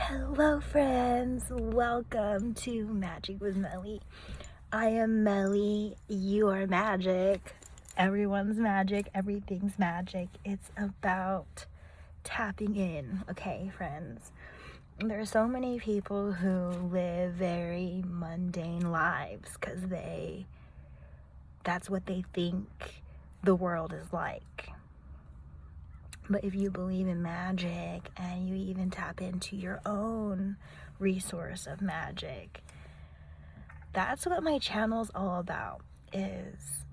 Hello friends, welcome to Magic with Melly. I am Melly, you are magic, everyone's magic, everything's magic. It's about tapping in, okay friends? There are so many people who live very mundane lives because that's what they think the world is like. But if you believe in magic and you even tap into your own resource of magic, that's what my channel's all about, is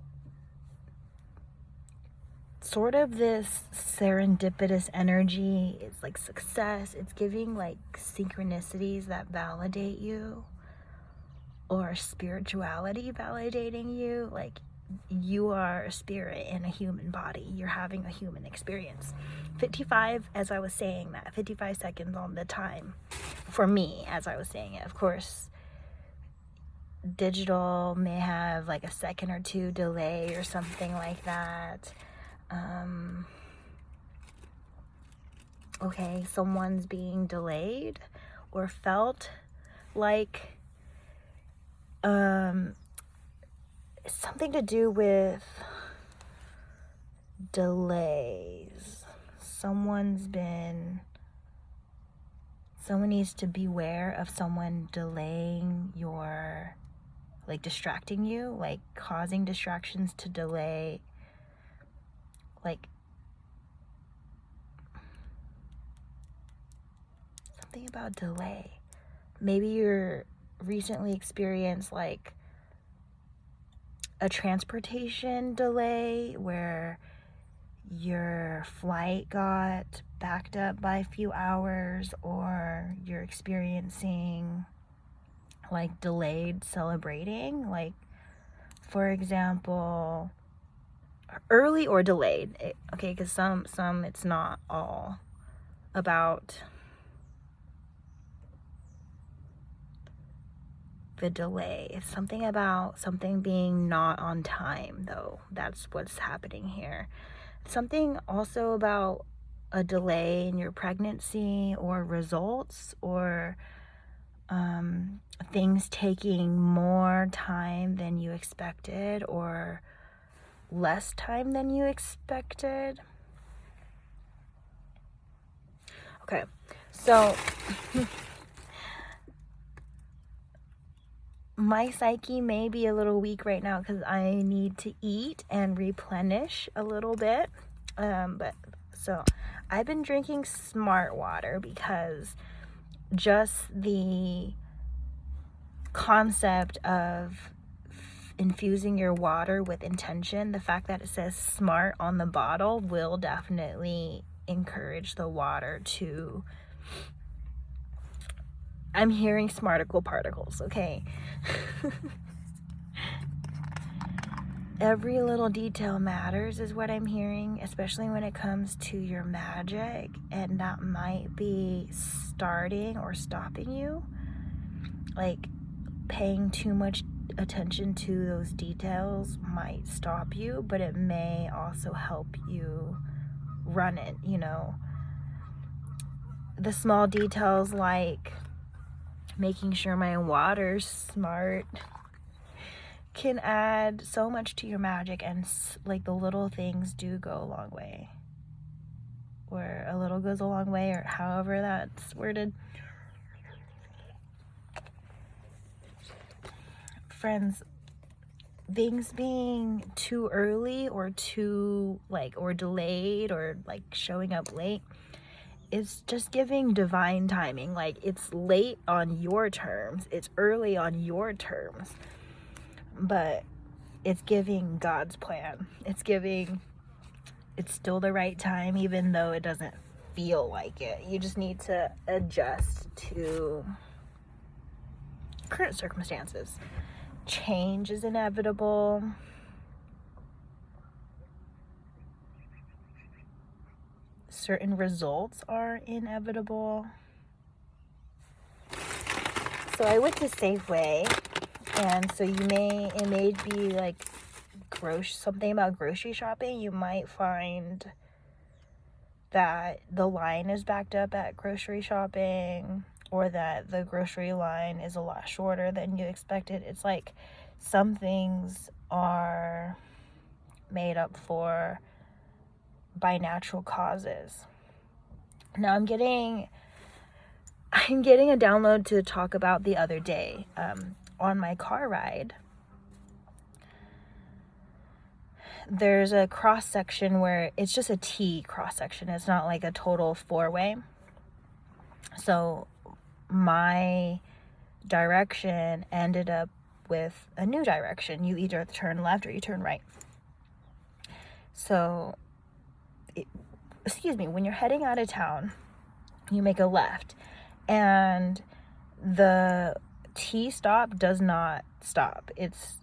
sort of this serendipitous energy. It's like success. It's giving like synchronicities that validate you, or spirituality validating you. Like, you are a spirit in a human body. You're having a human experience. 55, as I was saying that, 55 seconds on the time for me as I was saying it. Of course, digital may have like a second or two delay or something like that. Okay, someone's being delayed or felt like something to do with delays. Someone needs to beware of someone delaying your, like distracting you, like causing distractions to delay, like something about delay. Maybe you're recently experienced like a transportation delay where your flight got backed up by a few hours, or you're experiencing like delayed celebrating, like for example, early or delayed. Okay, because some it's not all about the delay. It's something about something being not on time, though. That's what's happening here. Something also about a delay in your pregnancy or results, or things taking more time than you expected or less time than you expected. Okay, so my psyche may be a little weak right now because I need to eat and replenish a little bit. So I've been drinking smart water because just the concept of infusing your water with intention, the fact that it says smart on the bottle, will definitely encourage the water to, I'm hearing smarticle particles, okay? Every little detail matters is what I'm hearing, especially when it comes to your magic, and that might be starting or stopping you. Like, paying too much attention to those details might stop you, but it may also help you run it, you know. The small details like making sure my water's smart can add so much to your magic, and like the little things do go a long way, or a little goes a long way, or however that's worded. Friends, things being too early or too or delayed or like showing up late is just giving divine timing. Like, it's late on your terms, it's early on your terms, but it's giving God's plan. It's still the right time, even though it doesn't feel like it. You just need to adjust to current circumstances. Change is inevitable. Certain results are inevitable. So I went to Safeway, and so it may be like something about grocery shopping. You might find that the line is backed up at grocery shopping, or that the grocery line is a lot shorter than you expected. It's like some things are made up for by natural causes. Now I'm getting a download to talk about the other day. On my car ride, there's a cross section where it's just a T cross section. It's not like a total four-way. So my direction ended up with a new direction. You either turn left or you turn right. So, when you're heading out of town, you make a left, and the T stop does not stop. It's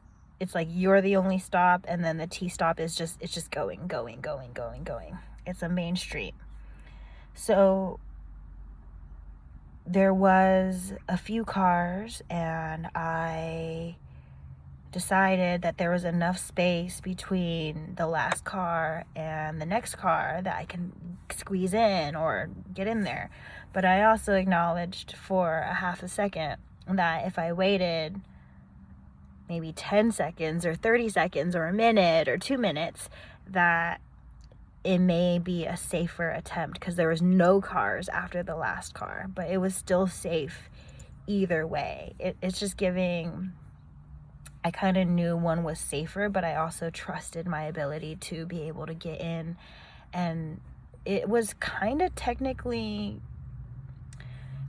like you're the only stop, and then the T stop is just going. It's a main street. So there was a few cars, and I decided that there was enough space between the last car and the next car that I can squeeze in or get in there. But I also acknowledged for a half a second that if I waited maybe 10 seconds or 30 seconds or a minute or 2 minutes, that it may be a safer attempt, because there was no cars after the last car, but it was still safe either way. It's just giving, I kind of knew one was safer, but I also trusted my ability to be able to get in. And it was kind of technically,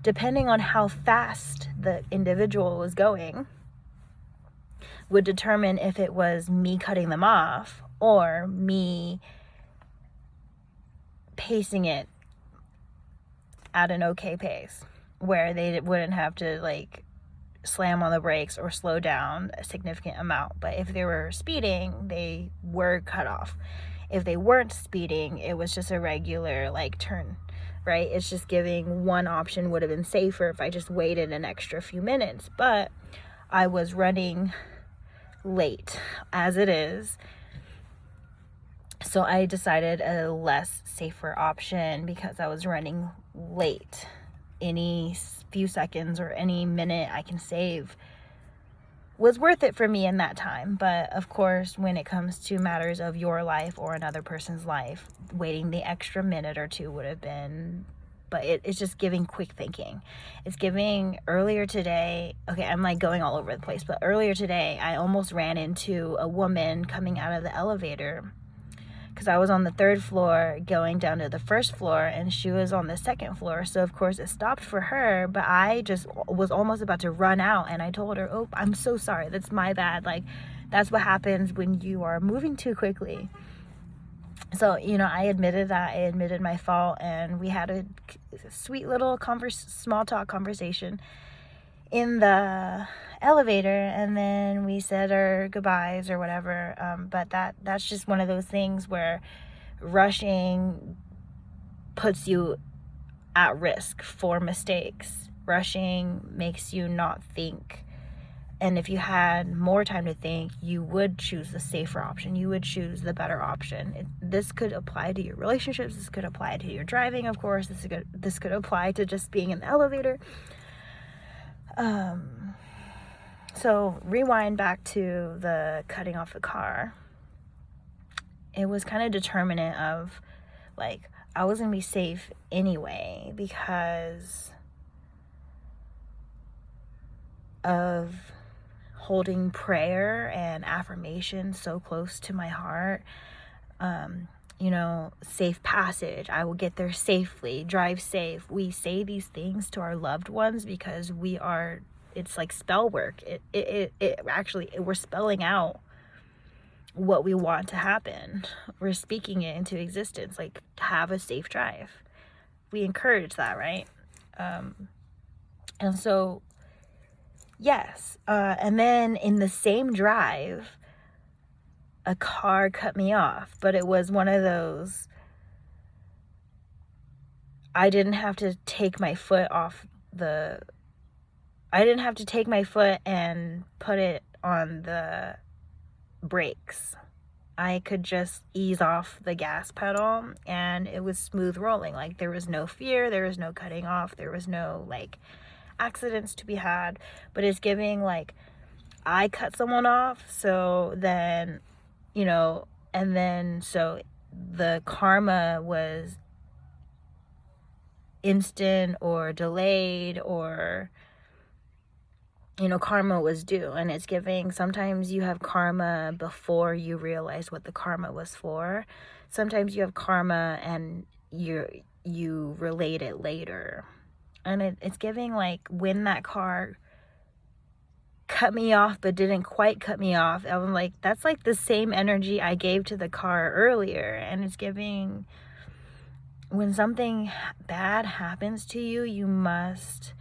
depending on how fast the individual was going, would determine if it was me cutting them off or me pacing it at an okay pace where they wouldn't have to like slam on the brakes or slow down a significant amount. But if they were speeding, they were cut off. If they weren't speeding, it was just a regular like turn, right? It's just giving one option would have been safer if I just waited an extra few minutes. But I was running late as it is, so I decided a less safer option because I was running late. Any few seconds or any minute I can save was worth it for me in that time. But of course, when it comes to matters of your life or another person's life, waiting the extra minute or two would have been, but it's just giving quick thinking. It's giving earlier today, okay, I'm like going all over the place, but earlier today, I almost ran into a woman coming out of the elevator because I was on the 3rd floor going down to the 1st floor, and she was on the 2nd floor. So of course it stopped for her, but I just was almost about to run out, and I told her, oh, I'm so sorry, that's my bad. Like, that's what happens when you are moving too quickly. So, I admitted that. I admitted my fault, and we had a sweet little small talk conversation in the elevator, and then we said our goodbyes or whatever. But that's just one of those things where rushing puts you at risk for mistakes. Rushing makes you not think. And if you had more time to think, you would choose the safer option. You would choose the better option. This could apply to your relationships. This could apply to your driving, of course. This could apply to just being in the elevator. So rewind back to the cutting off the car. It was kind of determinant of, like, I was going to be safe anyway because of holding prayer and affirmation so close to my heart. Safe passage. I will get there safely. Drive safe. We say these things to our loved ones because it's like spell work. We're spelling out what we want to happen. We're speaking it into existence. Like, have a safe drive. We encourage that, right? And so, yes. And then in the same drive, a car cut me off, but it was one of those, I didn't have to take my foot and put it on the brakes. I could just ease off the gas pedal, and it was smooth rolling. Like, there was no fear, there was no cutting off, there was no, like, accidents to be had, but it's giving like, I cut someone off, so then, you know, and then so the karma was instant or delayed, or, you know, karma was due. And it's giving, sometimes you have karma before you realize what the karma was for. Sometimes you have karma and you relate it later. And it's giving like, when that car cut me off but didn't quite cut me off, I'm like, that's like the same energy I gave to the car earlier. And it's giving, when something bad happens to you, you must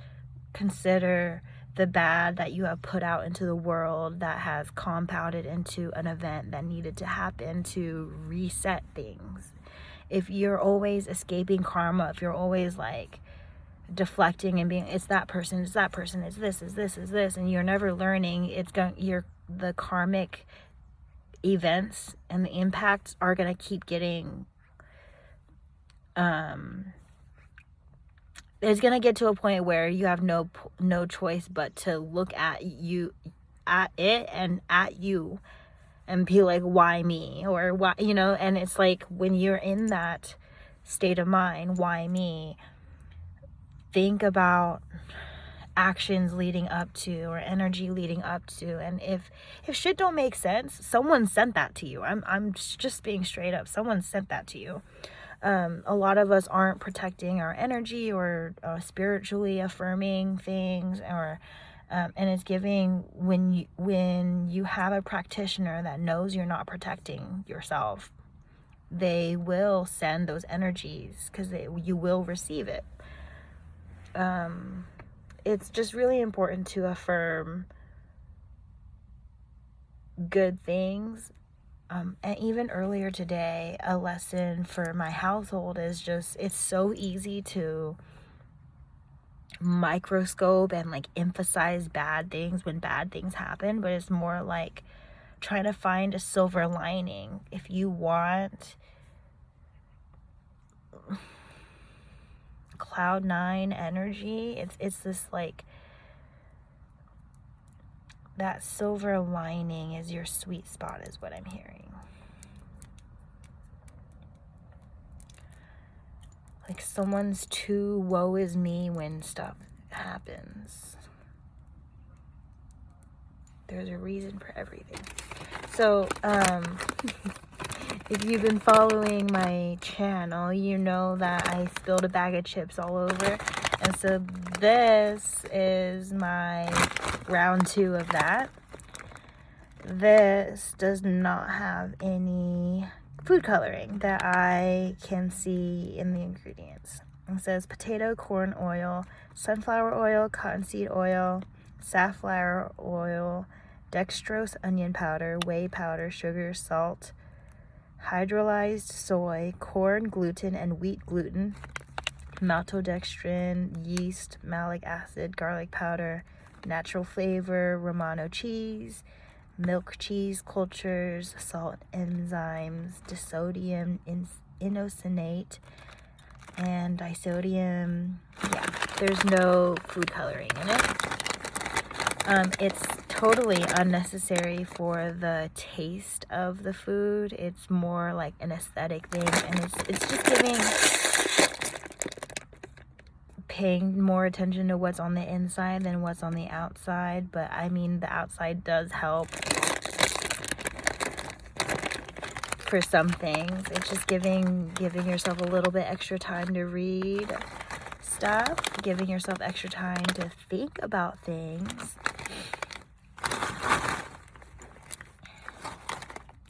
consider the bad that you have put out into the world that has compounded into an event that needed to happen to reset things. If you're always escaping karma, if you're always like deflecting and being, it's that person, it's that person, it's this, is this, is this, and you're never learning, the karmic events and the impacts are going to keep getting, it's going to get to a point where you have no choice but to look at it and at you and be like, why me? Or why, you know? And it's like, when you're in that state of mind, why me? Think about actions leading up to, or energy leading up to. And if shit don't make sense, someone sent that to you. I'm just being straight up. Someone sent that to you. A lot of us aren't protecting our energy or spiritually affirming things, or and it's giving, when you have a practitioner that knows you're not protecting yourself, they will send those energies because you will receive it. It's just really important to affirm good things. And even earlier today, a lesson for my household is just, it's so easy to microscope and like emphasize bad things when bad things happen, but it's more like trying to find a silver lining. If you want cloud nine energy, it's this like, that silver lining is your sweet spot, is what I'm hearing. Like, someone's too woe is me when stuff happens. There's a reason for everything. So, if you've been following my channel, you know that I spilled a bag of chips all over. And so this is my round 2 of that. This does not have any food coloring that I can see in the ingredients. It says potato, corn oil, sunflower oil, cottonseed oil, safflower oil, dextrose onion powder, whey powder, sugar, salt, hydrolyzed soy, corn gluten and wheat gluten, maltodextrin, yeast, malic acid, garlic powder, natural flavor, Romano cheese, milk cheese cultures, salt enzymes, disodium inosinate, and disodium. Yeah, there's no food coloring in it. It's totally unnecessary for the taste of the food. It's more like an aesthetic thing, and it's just paying more attention to what's on the inside than what's on the outside. But I mean, the outside does help for some things. It's just giving yourself a little bit extra time to read stuff, giving yourself extra time to think about things,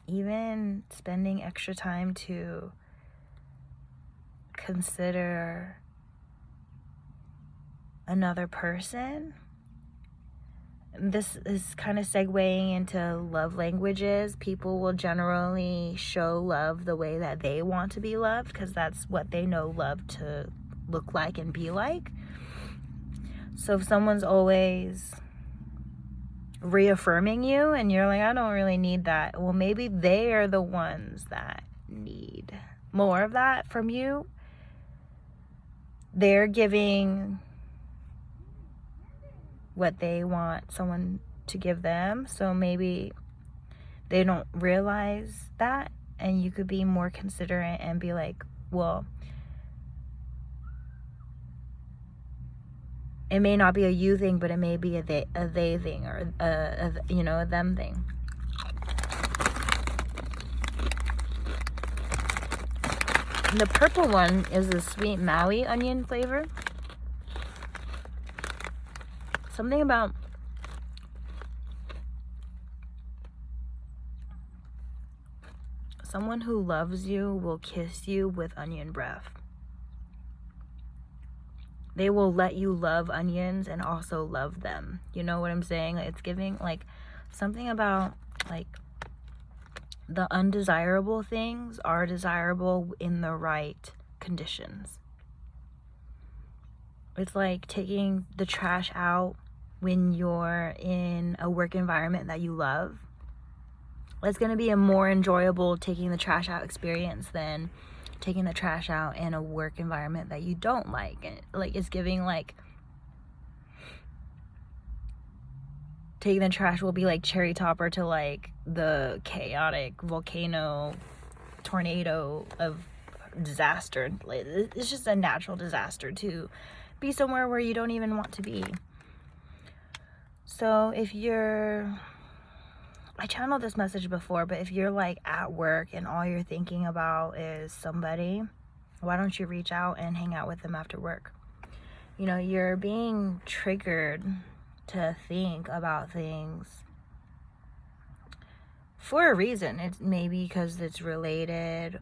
even spending extra time to consider another person. This is kind of segueing into love languages. People will generally show love the way that they want to be loved, because that's what they know love to look like and be like. So if someone's always reaffirming you and you're like, I don't really need that, well, maybe they are the ones that need more of that from you. They're giving what they want someone to give them. So maybe they don't realize that, and you could be more considerate and be like, well, it may not be a you thing, but it may be a they thing, or a them thing. The purple one is a sweet Maui onion flavor. Something about someone who loves you will kiss you with onion breath. They will let you love onions and also love them. You know what I'm saying? It's giving like something about like the undesirable things are desirable in the right conditions. It's like taking the trash out when you're in a work environment that you love. It's going to be a more enjoyable taking the trash out experience than taking the trash out in a work environment that you don't like. And like, it's giving like taking the trash will be like cherry topper to like the chaotic volcano tornado of disaster. It's just a natural disaster to be somewhere where you don't even want to be. So if you're, I channeled this message before, but if you're like at work and all you're thinking about is somebody, why don't you reach out and hang out with them after work? You know, you're being triggered to think about things for a reason. It's maybe because it's related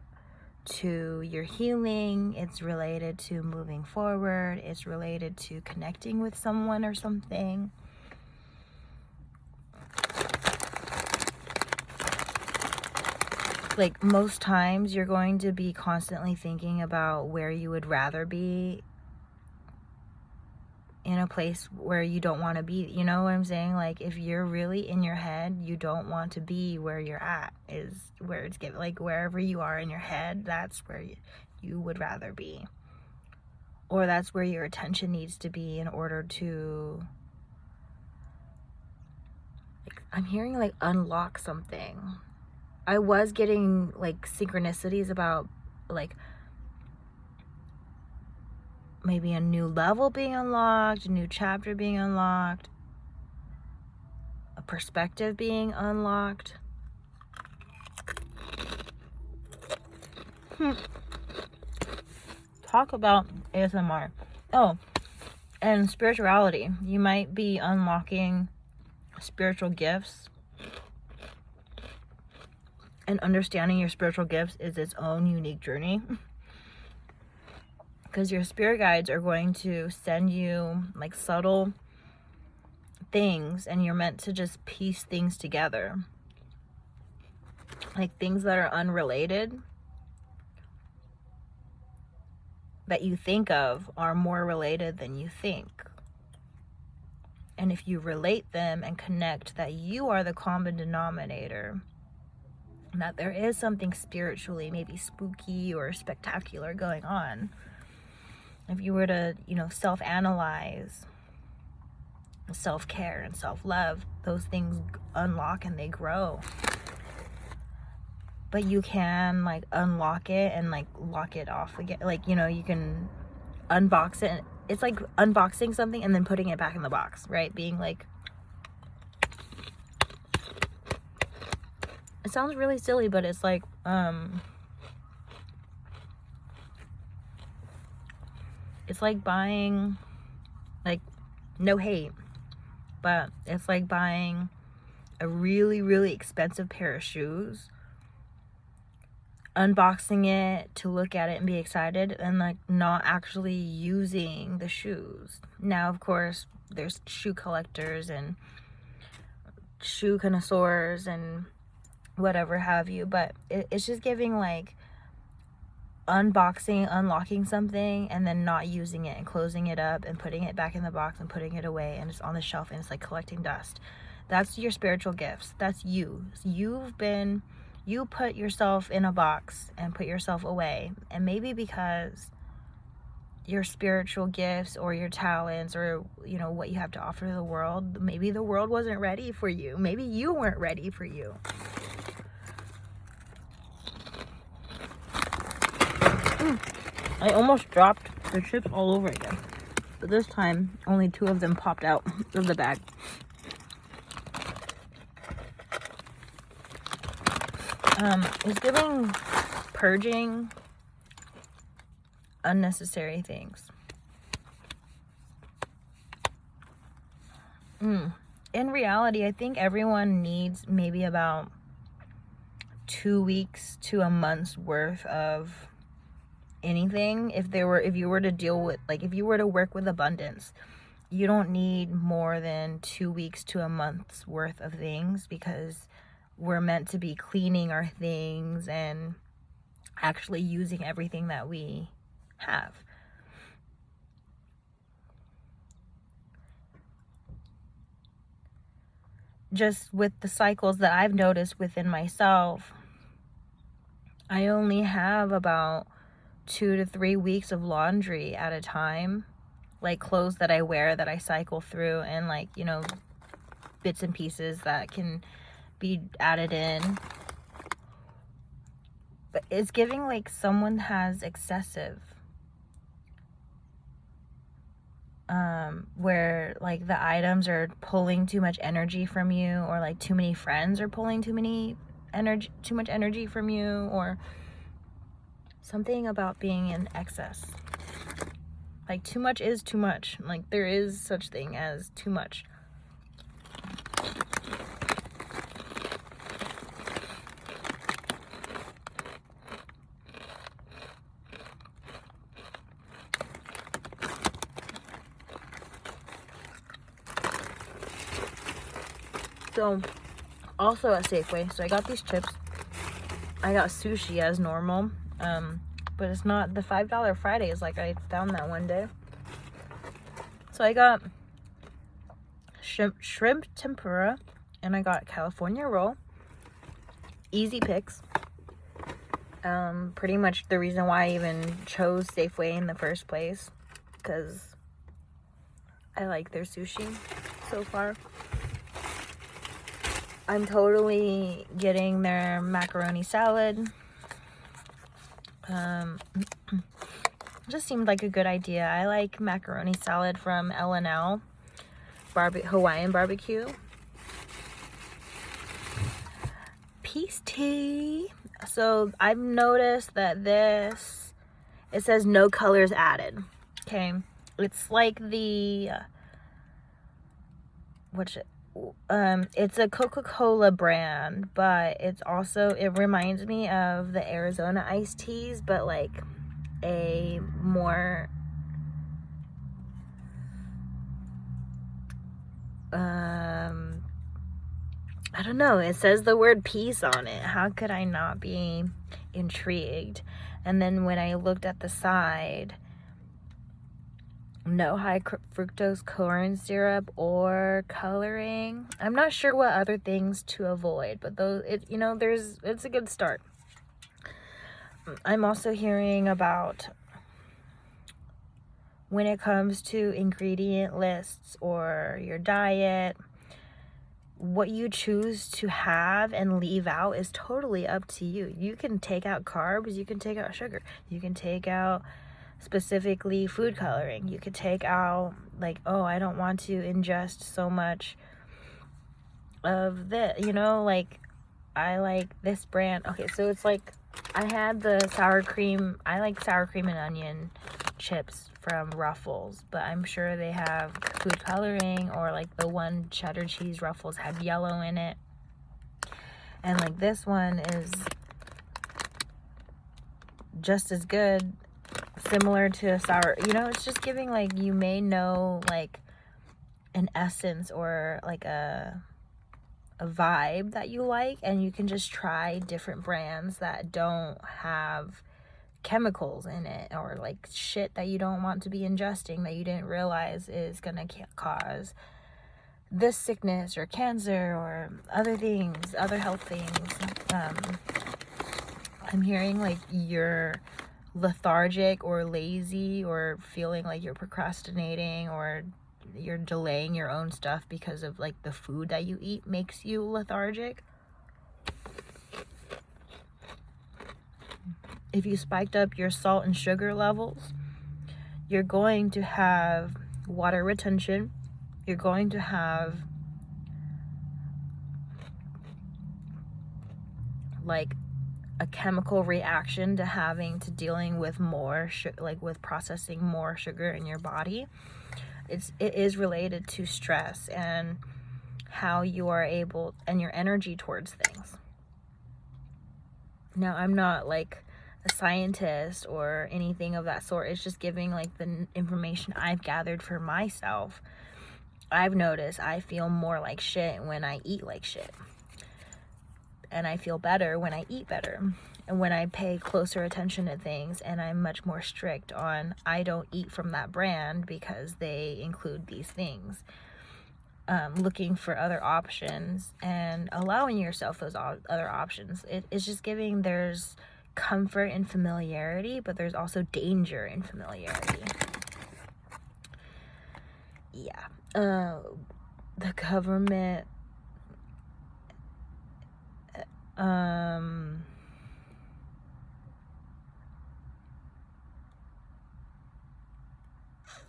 to your healing, it's related to moving forward, it's related to connecting with someone or something. Like most times you're going to be constantly thinking about where you would rather be in a place where you don't want to be. You know what I'm saying? Like if you're really in your head, you don't want to be where you're at, is where it's given. Like wherever you are in your head, that's where you would rather be, or that's where your attention needs to be in order to, like, I'm hearing like unlock something. I was getting like synchronicities about like maybe a new level being unlocked, a new chapter being unlocked, a perspective being unlocked. Talk about ASMR. Oh, and spirituality. You might be unlocking spiritual gifts. And understanding your spiritual gifts is its own unique journey. Because your spirit guides are going to send you like subtle things, and you're meant to just piece things together. Like things that are unrelated that you think of are more related than you think. And if you relate them and connect that you are the common denominator, that there is something spiritually maybe spooky or spectacular going on. If you were to, self-analyze, self-care and self-love, those things unlock and they grow. But you can like unlock it and like lock it off again. Like, you can unbox it. It's like unboxing something and then putting it back in the box, right? Being like, it sounds really silly, but it's like, it's like buying, like, no hate, but it's like buying a really, really expensive pair of shoes, unboxing it to look at it and be excited, and like not actually using the shoes. Now, of course, there's shoe collectors and shoe connoisseurs and whatever have you, but it's just giving like unboxing, unlocking something and then not using it and closing it up and putting it back in the box and putting it away, and it's on the shelf and it's like collecting dust. That's your spiritual gifts. That's you. You put yourself in a box and put yourself away, and maybe because your spiritual gifts or your talents, or you know, what you have to offer to the world. Maybe the world wasn't ready for you. Maybe you weren't ready for you. I almost dropped the chips all over again, but this time only 2 of them popped out of the bag. It's giving purging unnecessary things. In reality, I think everyone needs maybe about 2 weeks to a month's worth of anything. If you were to deal with, like, if you were to work with abundance, you don't need more than 2 weeks to a month's worth of things, because we're meant to be cleaning our things and actually using everything that we have. Just with the cycles that I've noticed within myself, I only have about 2 to 3 weeks of laundry at a time, like clothes that I wear that I cycle through, and like, you know, bits and pieces that can be added in. But it's giving like someone has excessive, where like the items are pulling too much energy from you, or like too many friends are pulling too much energy from you, or something about being in excess. Like, too much is too much. Like, there is such thing as too much. So, also at Safeway, so I got these chips. I got sushi as normal, but it's not the $5 Fridays like I found that one day. So I got shrimp tempura, and I got California roll. Easy picks. Pretty much the reason why I even chose Safeway in the first place, because I like their sushi so far. I'm totally getting their macaroni salad. Just seemed like a good idea. I like macaroni salad from L&L Hawaiian barbecue. Peace tea. So I've noticed that it says no colors added. Okay, it's like the it's a Coca-Cola brand, but it reminds me of the Arizona iced teas, but like a more I don't know, it says the word peace on it. How could I not be intrigued? And then when I looked at the side, no high fructose corn syrup or coloring. I'm not sure what other things to avoid, but it's a good start. I'm also hearing about, when it comes to ingredient lists or your diet, what you choose to have and leave out is totally up to you. You can take out carbs, you can take out sugar, you can take out specifically food coloring. You could take out, like, oh, I don't want to ingest so much of this, like, I like this brand. Okay, so it's like, I had the sour cream. I like sour cream and onion chips from Ruffles, but I'm sure they have food coloring, or like the one cheddar cheese Ruffles had yellow in it. And like this one is just as good, similar to sour, it's just giving like, you may know like an essence or like a vibe that you like, and you can just try different brands that don't have chemicals in it, or like shit that you don't want to be ingesting that you didn't realize is gonna cause this sickness or cancer or other health things. I'm hearing like your lethargic or lazy, or feeling like you're procrastinating, or you're delaying your own stuff because of like the food that you eat makes you lethargic. If you spiked up your salt and sugar levels, you're going to have water retention. You're going to have like a chemical reaction to having to dealing with more like with processing more sugar in your body. It is related to stress and how you are able, and your energy towards things. Now, I'm not like a scientist or anything of that sort. It's just giving like the information I've gathered for myself. I've noticed I feel more like shit when I eat like shit. And I feel better when I eat better. And when I pay closer attention to things, and I'm much more strict on, I don't eat from that brand because they include these things. Looking for other options and allowing yourself those other options. It's just giving, there's comfort in familiarity, but there's also danger in familiarity. Yeah. The government,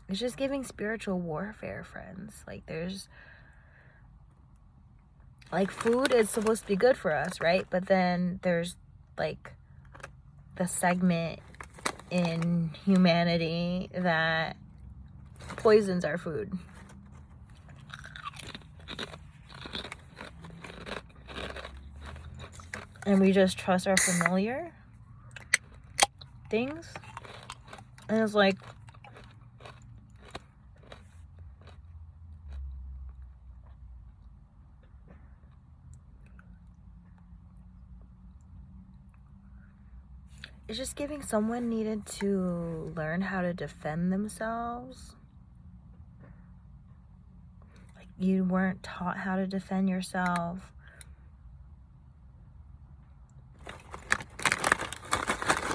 it's just giving spiritual warfare, friends. Like, there's, like, food is supposed to be good for us, right? But then there's like the segment in humanity that poisons our food. And we just trust our familiar things. And it's like, it's just giving someone needed to learn how to defend themselves. Like, you weren't taught how to defend yourself.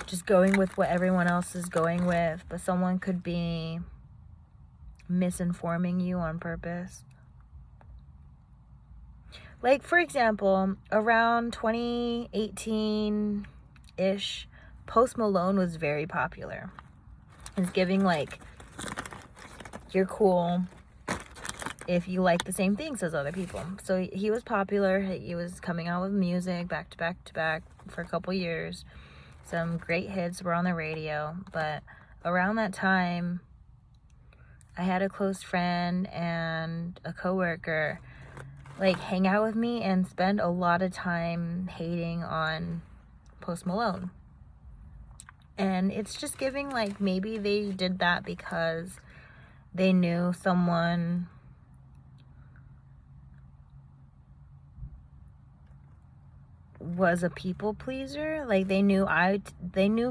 Just going with what everyone else is going with, but someone could be misinforming you on purpose. Like, for example, around 2018-ish, Post Malone was very popular. It's giving like, you're cool if you like the same things as other people. So he was popular. He was coming out with music back to back to back for a couple years. Some great hits were on the radio. But around that time, I had a close friend and a coworker like hang out with me and spend a lot of time hating on Post Malone. And it's just giving like, maybe they did that because they knew someone was a people pleaser. Like, they knew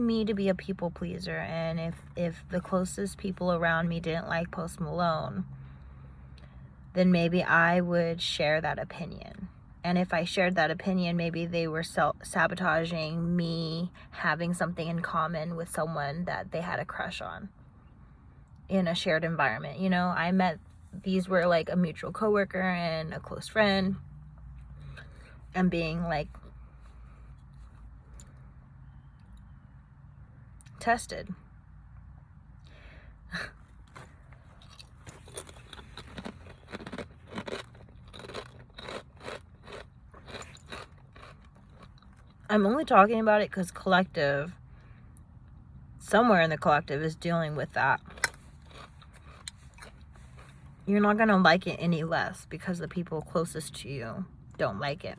me to be a people pleaser, and if the closest people around me didn't like Post Malone, then maybe I would share that opinion. And if I shared that opinion, maybe they were sabotaging me having something in common with someone that they had a crush on in a shared environment. You know, these were like a mutual coworker and a close friend, and being like tested. I'm only talking about it because somewhere in the collective is dealing with that. You're not going to like it any less because the people closest to you don't like it.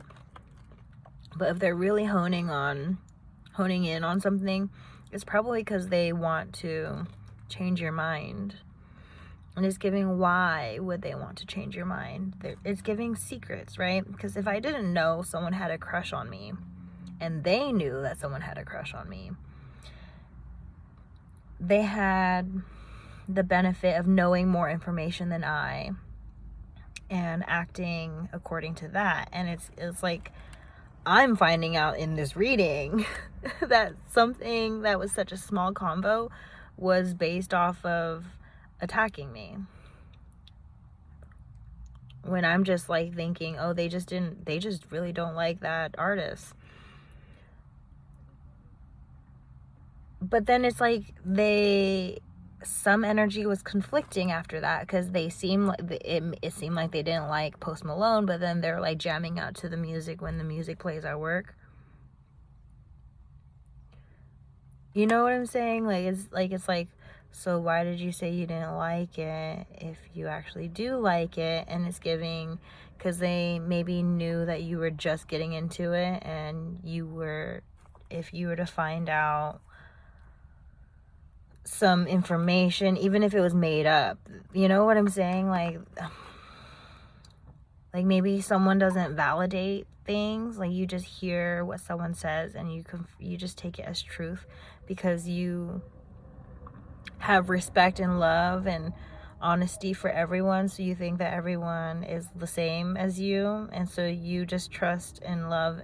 But if they're really honing in on something, it's probably because they want to change your mind. And it's giving, why would they want to change your mind? It's giving secrets, right? Because if I didn't know someone had a crush on me, and they knew that someone had a crush on me, they had the benefit of knowing more information than I and acting according to that. And it's like, I'm finding out in this reading that something that was such a small combo was based off of attacking me. When I'm just like thinking, oh, they just really don't like that artist. But then it's like some energy was conflicting after that, because they seemed like it seemed like they didn't like Post Malone, but then they're like jamming out to the music when the music plays at work. You know what I'm saying? It's like, so why did you say you didn't like it if you actually do like it? And it's giving, because they maybe knew that you were just getting into it, and if you were to find out some information, even if it was made up, you know what I'm saying? Like maybe someone doesn't validate things, like you just hear what someone says and you just take it as truth because you have respect and love and honesty for everyone, so you think that everyone is the same as you, and so you just trust and love,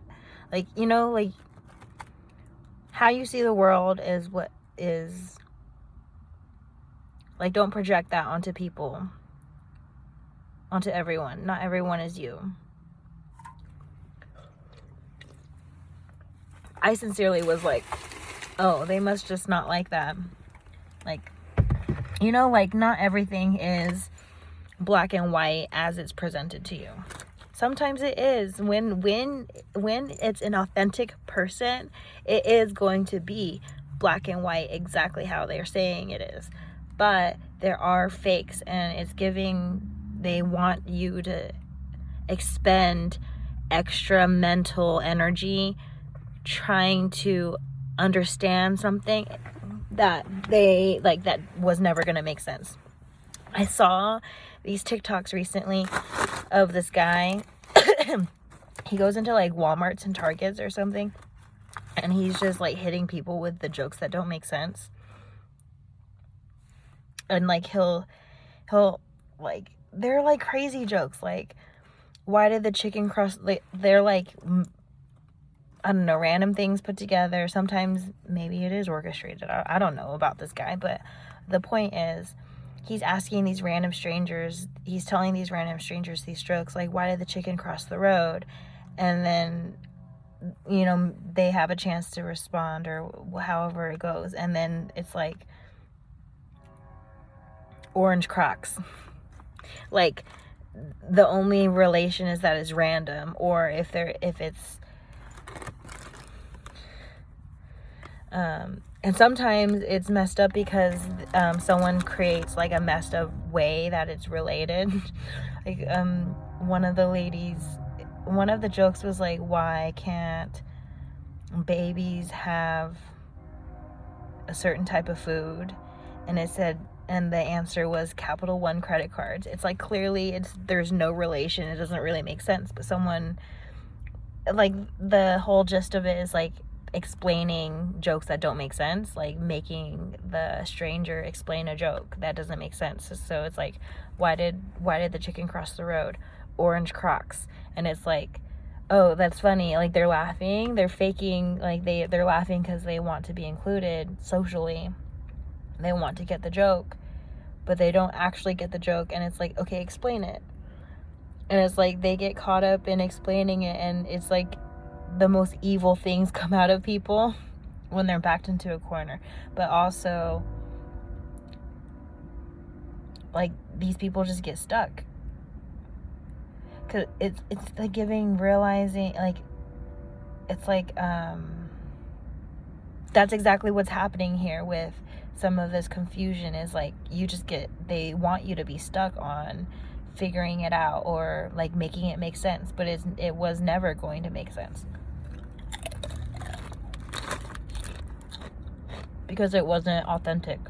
like, you know, like how you see the world is what is, like, don't project that onto people, onto everyone. Not everyone is you. I sincerely was like, oh, they must just not like that. Like, you know, like, not everything is black and white as it's presented to you. Sometimes it is. When it's an authentic person, it is going to be black and white exactly how they're saying it is. But there are fakes, and it's giving, they want you to expend extra mental energy trying to understand something that that was never going to make sense. I saw these TikToks recently of this guy. He goes into like Walmarts and Targets or something, and he's just like hitting people with the jokes that don't make sense. And like he'll like, they're like crazy jokes, like, why did the chicken cross, they're like, I don't know, random things put together. Sometimes maybe it is orchestrated. I don't know about this guy, but the point is, he's asking these random strangers, he's telling these random strangers these jokes, like, why did the chicken cross the road? And then, you know, they have a chance to respond, or however it goes. And then it's like, orange Crocs. Like, the only relation is that it's random, or if it's and sometimes it's messed up because someone creates like a messed up way that it's related. Like, one of the jokes was like, why can't babies have a certain type of food? And it said, and the answer was Capital One credit cards. It's like, clearly there's no relation. It doesn't really make sense. But someone, like, the whole gist of it is like explaining jokes that don't make sense, like making the stranger explain a joke that doesn't make sense. So it's like, why did the chicken cross the road? Orange Crocs. And it's like, oh, that's funny. Like, they're laughing, they're faking, like they're laughing because they want to be included socially. They want to get the joke, but they don't actually get the joke. And it's like, okay, explain it. And it's like, they get caught up in explaining it, and it's like the most evil things come out of people when they're backed into a corner. But also, like, these people just get stuck, because it's like realizing, like, it's like, that's exactly what's happening here with some of this confusion, is like, they want you to be stuck on figuring it out, or like making it make sense, but it was never going to make sense, because it wasn't authentic.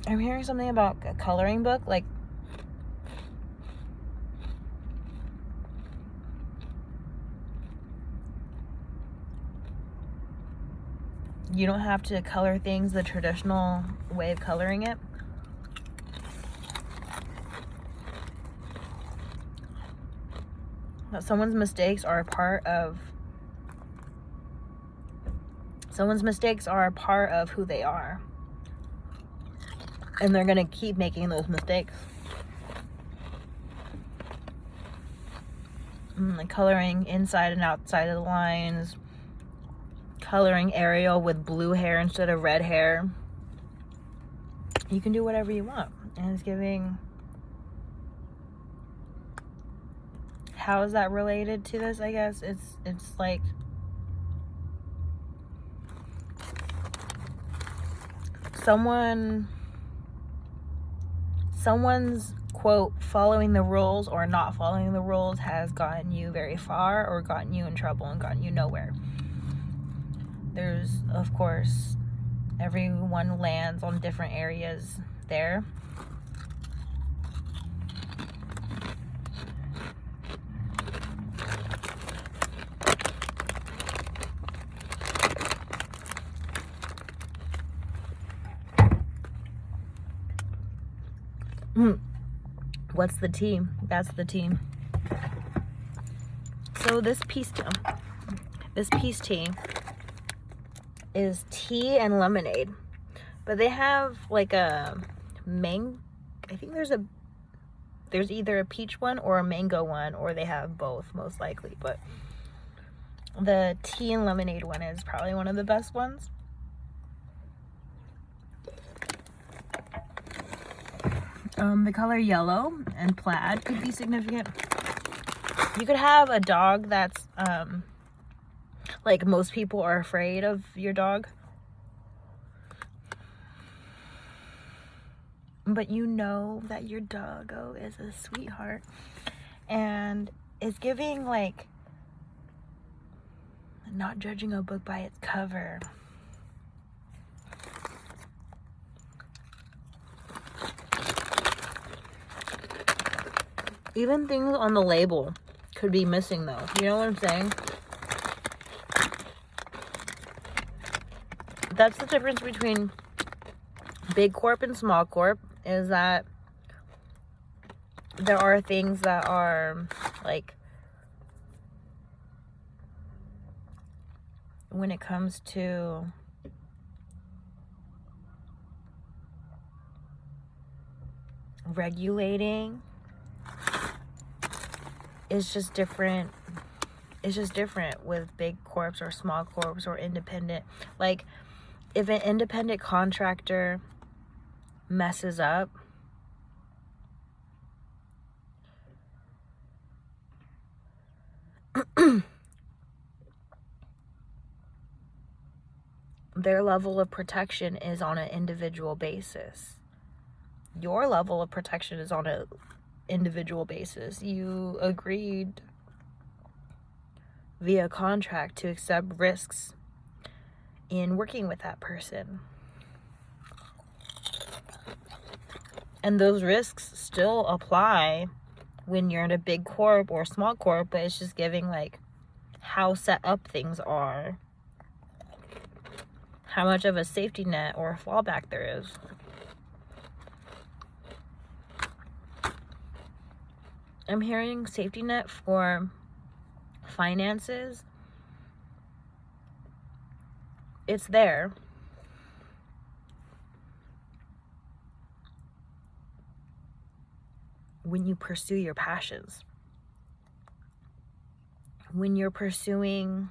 I'm hearing something about a coloring book, like, you don't have to color things the traditional way of coloring it. Someone's mistakes are a part of who they are. And they're going to keep making those mistakes. Like coloring inside and outside of the lines. Coloring Ariel with blue hair instead of red hair. You can do whatever you want. And it's giving... How is that related to this, I guess? It's like... Someone's, quote, following the rules or not following the rules has gotten you very far or gotten you in trouble and gotten you nowhere. There's, of course, everyone lands on different areas there. What's the tea? That's the tea. So this peace tea is tea and lemonade, but they have like a I think there's either a peach one or a mango one, or they have both most likely, but the tea and lemonade one is probably one of the best ones. The color yellow and plaid could be significant. You could have a dog that's, like most people are afraid of your dog. But you know that your doggo is a sweetheart. And it's giving, like, not judging a book by its cover. Even things on the label could be missing, though. You know what I'm saying? That's the difference between big corp and small corp, is that there are things that are, like, when it comes to regulating, it's just different. It's just different with big corps or small corps or independent. Like, if an independent contractor messes up, their level of protection is on an individual basis. Your level of protection is on an individual basis. You agreed via contract to accept risks in working with that person. And those risks still apply when you're in a big corp or small corp, but it's just giving, like, how set up things are. How much of a safety net or a fallback there is. I'm hearing safety net for finances. It's there. When you pursue your passions. When you're pursuing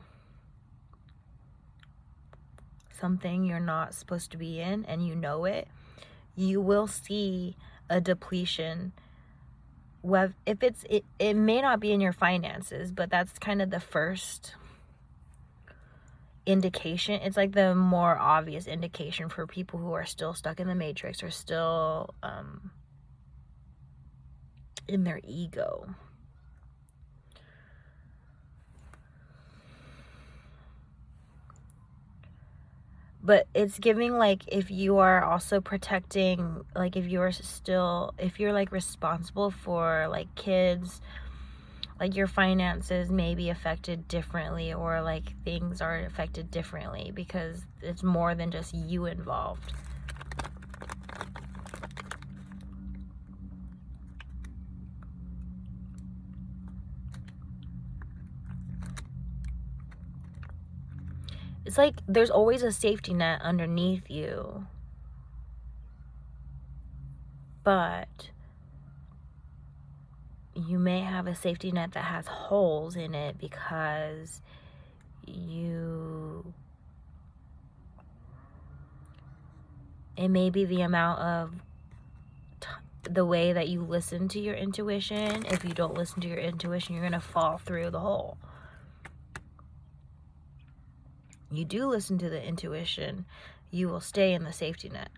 something you're not supposed to be in and you know it, you will see a depletion. If it may not be in your finances, but that's kind of the first indication. It's like the more obvious indication for people who are still stuck in the matrix or still in their ego. But it's giving, like, if you are also protecting, like, if you're like responsible for, like, kids, like, your finances may be affected differently, or like things are affected differently because it's more than just you involved. it's like there's always a safety net underneath you. But you may have a safety net that has holes in it because it may be the amount of the way that you listen to your intuition. If you don't listen to your intuition, you're going to fall through the hole. You do listen to the intuition, you will stay in the safety net.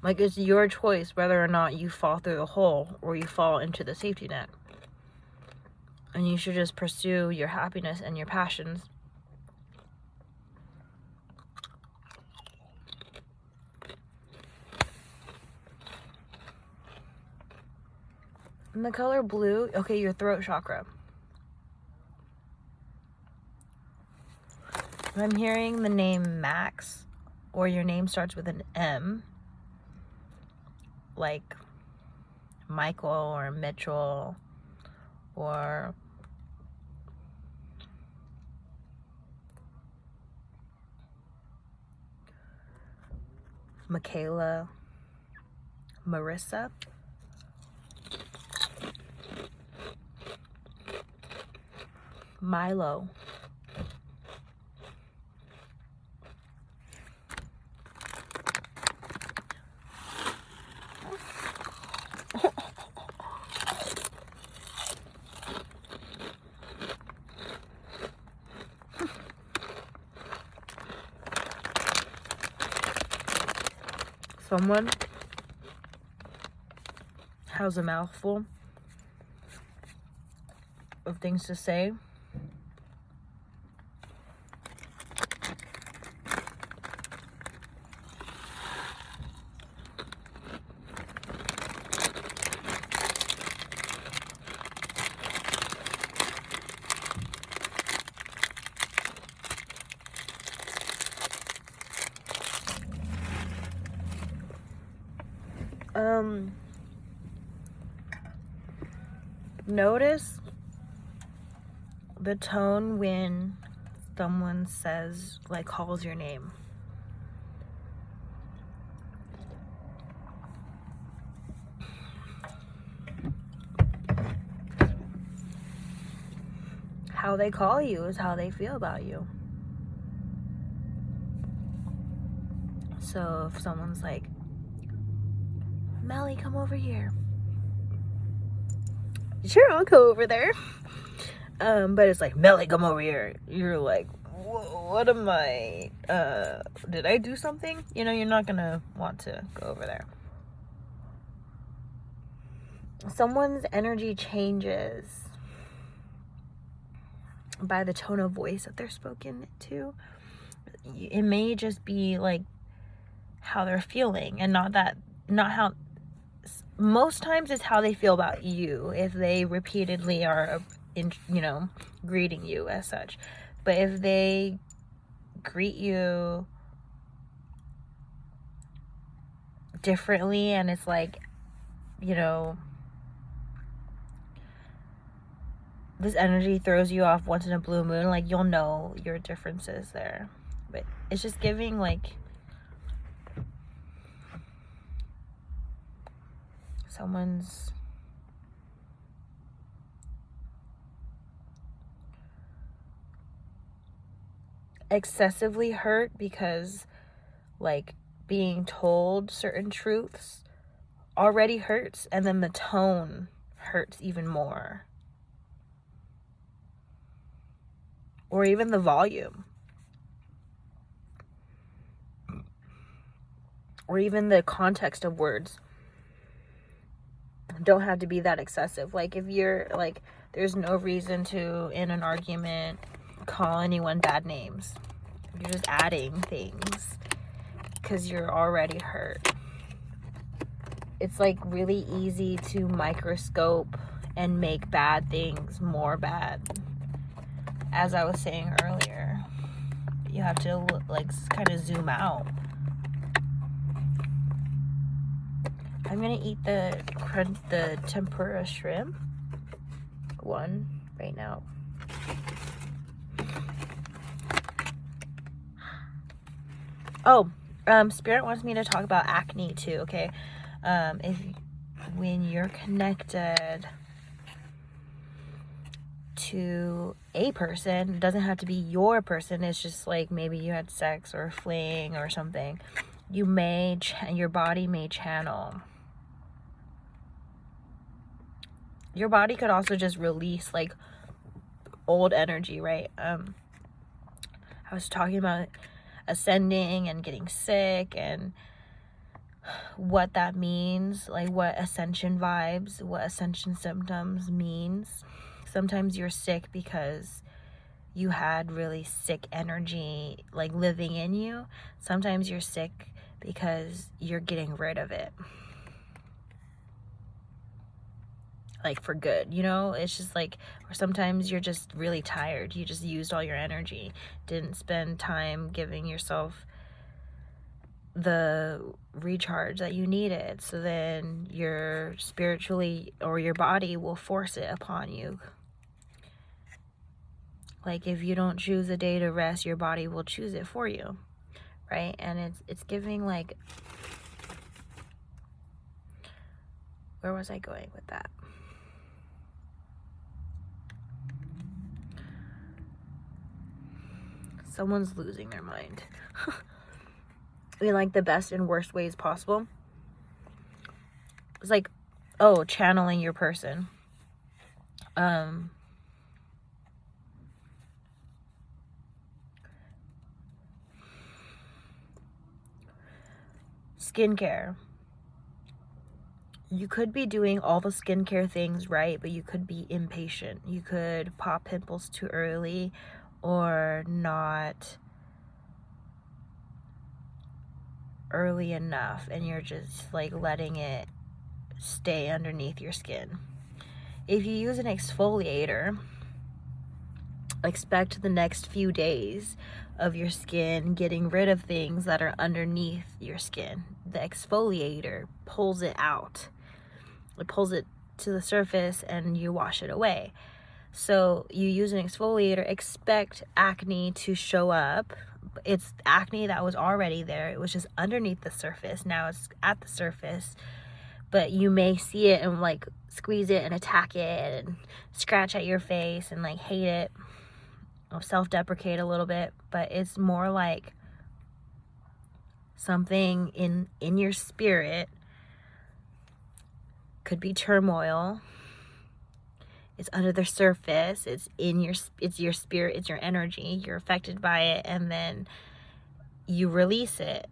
Like, it's your choice whether or not you fall through the hole or you fall into the safety net. And you should just pursue your happiness and your passions. And the color blue, okay, your throat chakra. I'm hearing the name Max, or your name starts with an M, like Michael or Mitchell or Michaela, Marissa. Milo. Someone has a mouthful of things to say. Notice the tone when someone says, like, calls your name. How they call you is how they feel about you. So if someone's like, Melly, come over here. Sure, I'll go over there. But it's like, Melly, come over here. You're like, whoa, what am I? Did I do something? You know, you're not gonna want to go over there. Someone's energy changes by the tone of voice that they're spoken to. It may just be like how they're feeling, and not how. Most times it's how they feel about you, if they repeatedly are, greeting you as such. But if they greet you differently and it's like, this energy throws you off once in a blue moon, like, you'll know your differences there. But it's just giving, like, someone's excessively hurt because, like, being told certain truths already hurts, and then the tone hurts even more. Or even the volume. Or even the context of words don't have to be that excessive. Like, if you're like, there's no reason to, in an argument, call anyone bad names. You're just adding things because you're already hurt. It's like really easy to microscope and make bad things more bad. As I was saying earlier, you have to like kind of zoom out. I'm gonna eat the tempura shrimp. one right now. Oh, Spirit wants me to talk about acne too, okay? When you're connected to a person, it doesn't have to be your person, it's just like maybe you had sex or a fling or something, your body may channel. Your body could also just release like old energy, right? I was talking about ascending and getting sick and what that means, like what ascension vibes, what ascension symptoms means. Sometimes you're sick because you had really sick energy like living in you. Sometimes you're sick because you're getting rid of it, like for good, you know? It's just like, or sometimes you're just really tired, you just used all your energy, didn't spend time giving yourself the recharge that you needed, so then your spiritually or your body will force it upon you. Like if you don't choose a day to rest, your body will choose it for you, right? And it's giving like, where was I going with that? Someone's losing their mind. In like the best and worst ways possible. It's like, oh, channeling your person. Skincare. You could be doing all the skincare things right, but you could be impatient. You could pop pimples too early or not early enough, and you're just like letting it stay underneath your skin. If you use an exfoliator, expect the next few days of your skin getting rid of things that are underneath your skin. The exfoliator pulls it out. It pulls it to the surface and you wash it away. So you use an exfoliator, expect acne to show up. It's acne that was already there. It was just underneath the surface. Now it's at the surface. But you may see it and like squeeze it and attack it and scratch at your face and like hate it. Self-deprecate a little bit, but it's more like something in your spirit, could be turmoil, it's under the surface, it's your spirit, it's your energy, you're affected by it, and then you release it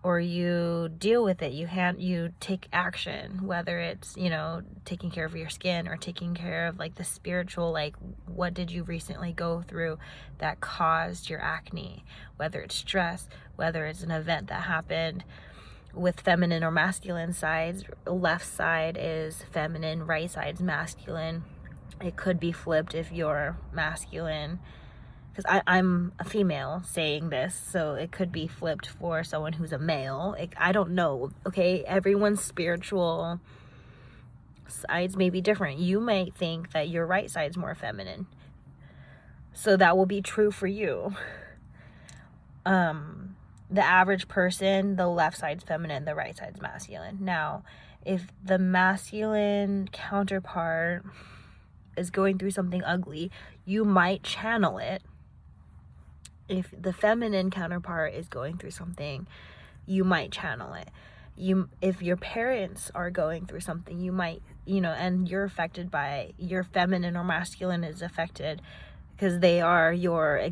or you deal with it, you take action, whether it's, you know, taking care of your skin or taking care of like the spiritual, like what did you recently go through that caused your acne, whether it's stress, whether it's an event that happened. With feminine or masculine sides, left side is feminine, right side's masculine. It could be flipped if you're masculine, because I'm a female saying this, so it could be flipped for someone who's a male. I don't know, okay? Everyone's spiritual sides may be different. You might think that your right side's more feminine, so that will be true for you. The average person, the left side's feminine, the right side's masculine. Now, if the masculine counterpart is going through something ugly, you might channel it. If the feminine counterpart is going through something, you might channel it. If your parents are going through something, you might, you know, and you're affected by, your feminine or masculine is affected because they are your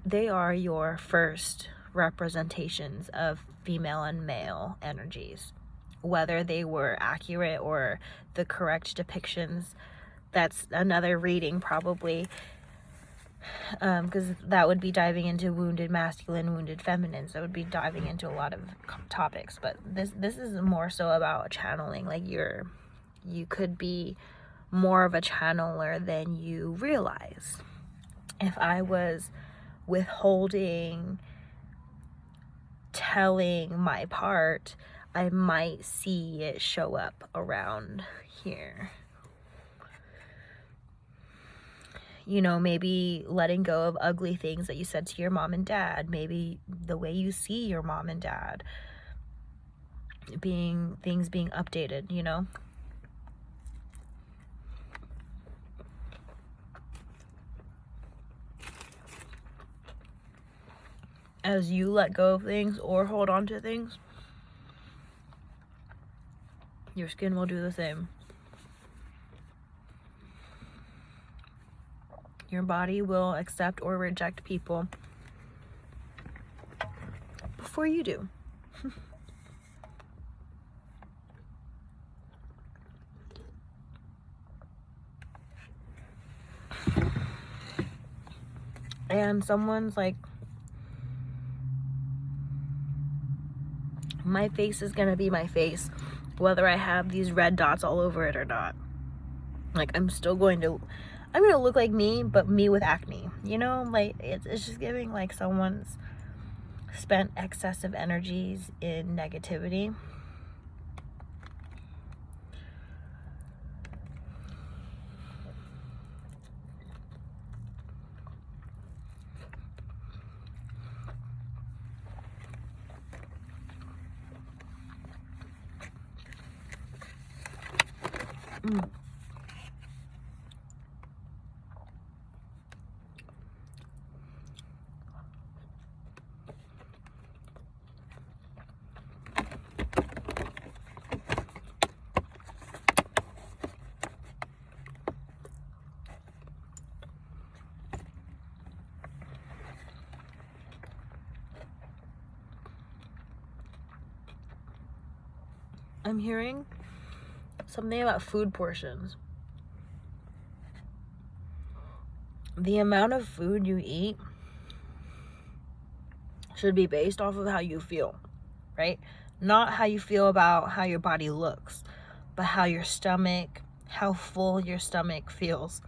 they are your first representations of female and male energies, whether they were accurate or the correct depictions. That's another reading probably, because that would be diving into wounded masculine, wounded feminine, so it would be diving into a lot of topics. But this is more so about channeling. Like you could be more of a channeler than you realize. If I was withholding telling my part, I might see it show up around here. You know, maybe letting go of ugly things that you said to your mom and dad. Maybe the way you see your mom and dad. Things being updated, you know? As you let go of things or hold on to things, your skin will do the same. Your body will accept or reject people before you do. And someone's like, my face is gonna be my face, whether I have these red dots all over it or not. Like, I'm gonna look like me, but me with acne, you know? Like, it's just giving like someone's spent excessive energies in negativity. I'm hearing something about food portions. The amount of food you eat should be based off of how you feel, right? Not how you feel about how your body looks, but how full your stomach feels,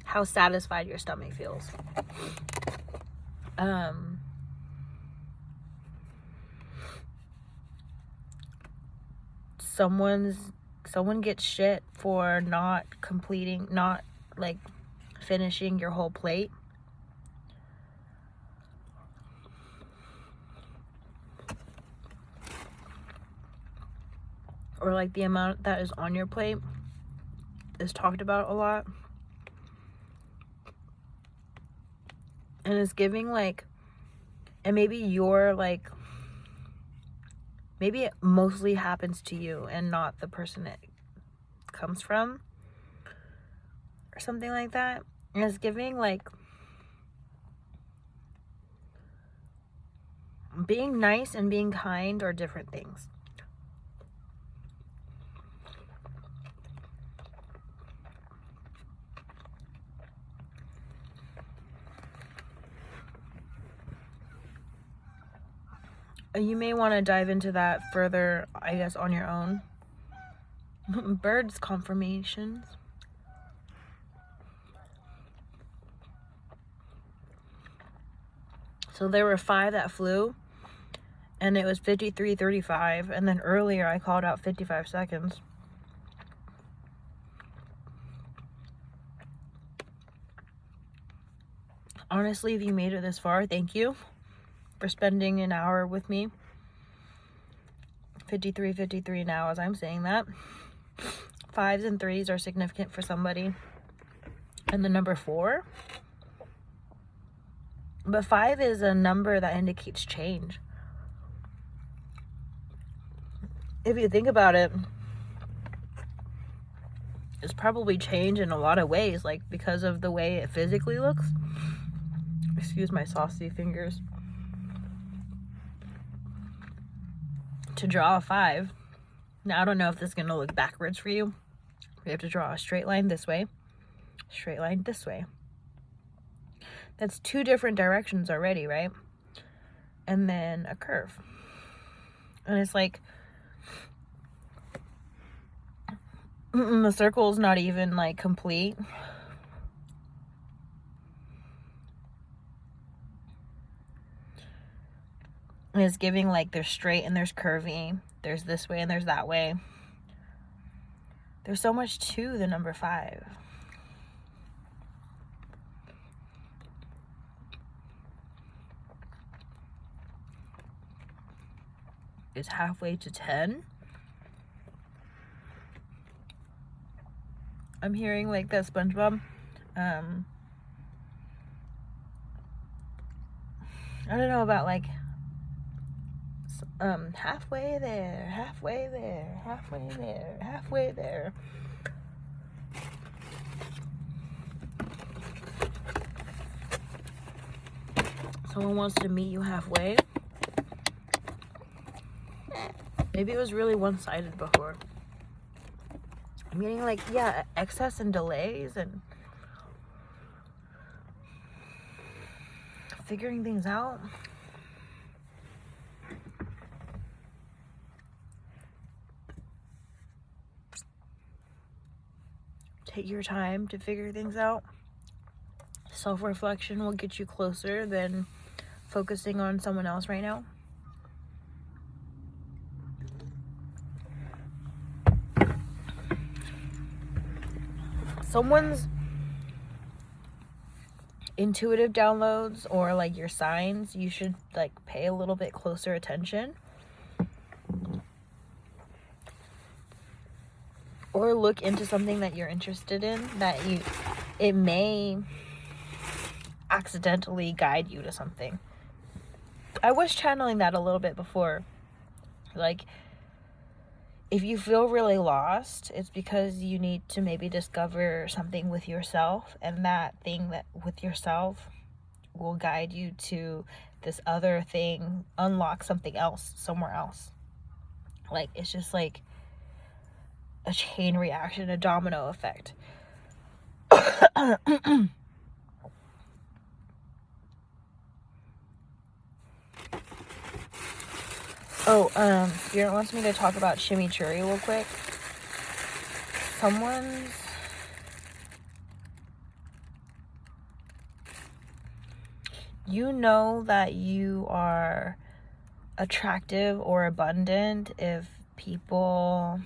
how satisfied your stomach feels. Someone gets shit for not finishing your whole plate. Or like the amount that is on your plate is talked about a lot. And it's giving like, and maybe maybe it mostly happens to you and not the person it comes from, or something like that. And it's giving like being nice and being kind are different things. You may want to dive into that further, I guess, on your own. Birds confirmations. So there were 5 that flew, and it was 53:35, and then earlier I called out 55 seconds. Honestly, if you made it this far, thank you for spending an hour with me. 53 now as I'm saying that. 5s and 3s are significant for somebody. And the number 4. But 5 is a number that indicates change. If you think about it, it's probably change in a lot of ways, like because of the way it physically looks. Excuse my saucy fingers. To draw a 5. Now, I don't know if this is going to look backwards for you. We have to draw a straight line this way, straight line this way. That's 2 different directions already, right? And then a curve. And it's like, the circle's not even like complete. And it's giving like there's straight and there's curvy. There's this way and there's that way. There's so much to the number 5. is halfway to 10. I'm hearing like that SpongeBob, I don't know about like, halfway there, halfway there, halfway there, halfway there. Someone wants to meet you halfway. Maybe it was really one-sided before. Meaning like, yeah, excess and delays and figuring things out. Take your time to figure things out. Self-reflection will get you closer than focusing on someone else right now. Someone's intuitive downloads or like your signs, you should like pay a little bit closer attention. Or look into something that you're interested in that it may accidentally guide you to something. I was channeling that a little bit before. Like, if you feel really lost, it's because you need to maybe discover something with yourself, and that thing that with yourself will guide you to this other thing, unlock something else somewhere else. Like, it's just like a chain reaction, a domino effect. Spirit wants me to talk about chimichurri real quick. You know that you are attractive or abundant if people